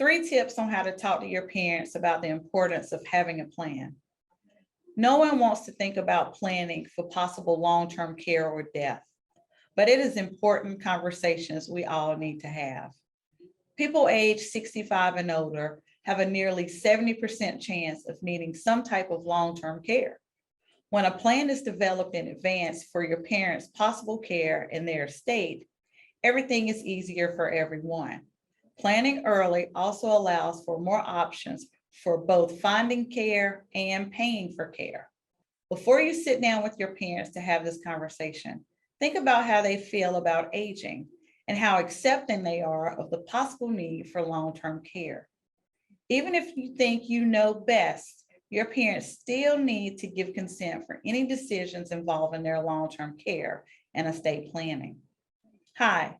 3 tips on how to talk to your parents about the importance of having a plan. No one wants to think about planning for possible long-term care or death, but it is important conversations we all need to have. People age 65 and older have a nearly 70% chance of needing some type of long-term care. When a plan is developed in advance for your parents' possible care in their estate, everything is easier for everyone. Planning early also allows for more options for both finding care and paying for care. Before you sit down with your parents to have this conversation, think about how they feel about aging and how accepting they are of the possible need for long-term care. Even if you think you know best, your parents still need to give consent for any decisions involving their long-term care and estate planning. Hi,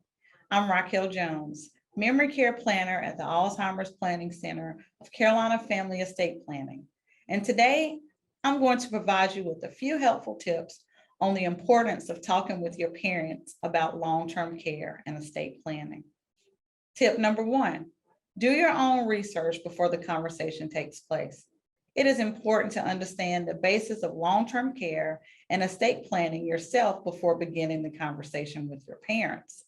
I'm Rokkell Jones, Memory Care Planner at the Alzheimer's Planning Center of Carolina Family Estate Planning. And today, I'm going to provide you with a few helpful tips on the importance of talking with your parents about long-term care and estate planning. Tip number 1, do your own research before the conversation takes place. It is important to understand the basis of long-term care and estate planning yourself before beginning the conversation with your parents.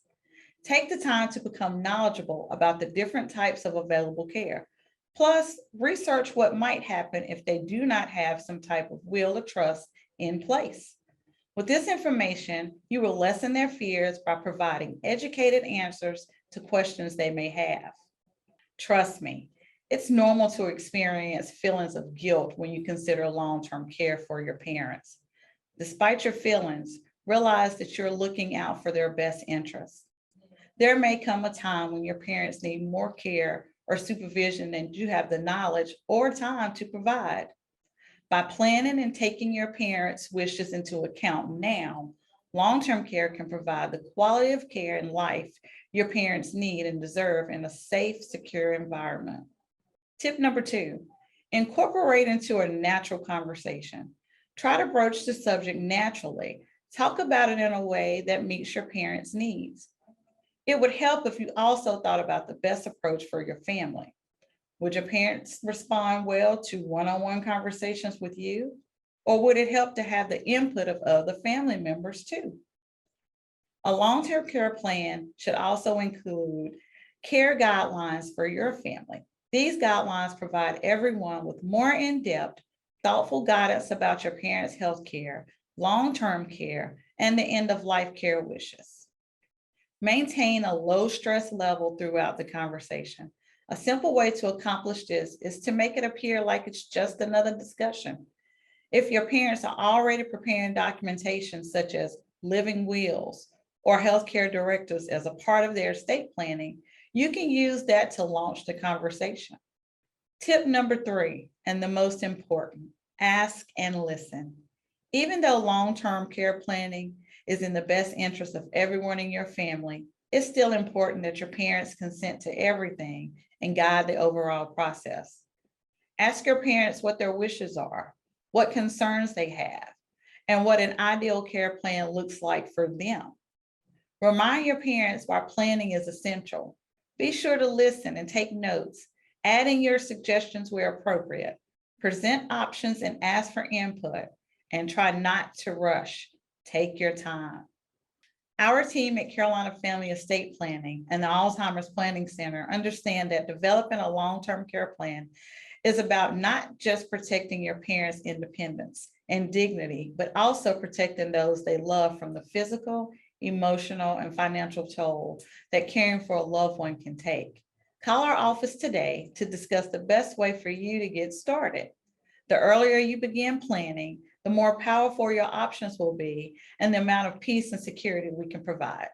Take the time to become knowledgeable about the different types of available care. Plus, research what might happen if they do not have some type of will or trust in place. With this information, you will lessen their fears by providing educated answers to questions they may have. Trust me, it's normal to experience feelings of guilt when you consider long-term care for your parents. Despite your feelings, realize that you're looking out for their best interests. There may come a time when your parents need more care or supervision than you have the knowledge or time to provide. By planning and taking your parents' wishes into account now, long-term care can provide the quality of care and life your parents need and deserve in a safe, secure environment. Tip number 2, incorporate into a natural conversation. Try to broach the subject naturally. Talk about it in a way that meets your parents' needs. It would help if you also thought about the best approach for your family. Would your parents respond well to one-on-one conversations with you? Or would it help to have the input of other family members too? A long-term care plan should also include care guidelines for your family. These guidelines provide everyone with more in-depth, thoughtful guidance about your parents' health care, long-term care, and the end-of-life care wishes. Maintain a low stress level throughout the conversation. A simple way to accomplish this is to make it appear like it's just another discussion. If your parents are already preparing documentation such as living wills or healthcare directives as a part of their estate planning, you can use that to launch the conversation. Tip number 3, and the most important, ask and listen. Even though long-term care planning is in the best interest of everyone in your family, it's still important that your parents consent to everything and guide the overall process. Ask your parents what their wishes are, what concerns they have, and what an ideal care plan looks like for them. Remind your parents why planning is essential. Be sure to listen and take notes, adding your suggestions where appropriate. Present options and ask for input, and try not to rush. Take your time. Our team at Carolina Family Estate Planning and the Alzheimer's Planning Center understand that developing a long-term care plan is about not just protecting your parents' independence and dignity, but also protecting those they love from the physical, emotional, and financial toll that caring for a loved one can take. Call our office today to discuss the best way for you to get started. The earlier you begin planning, the more powerful your options will be and the amount of peace and security we can provide.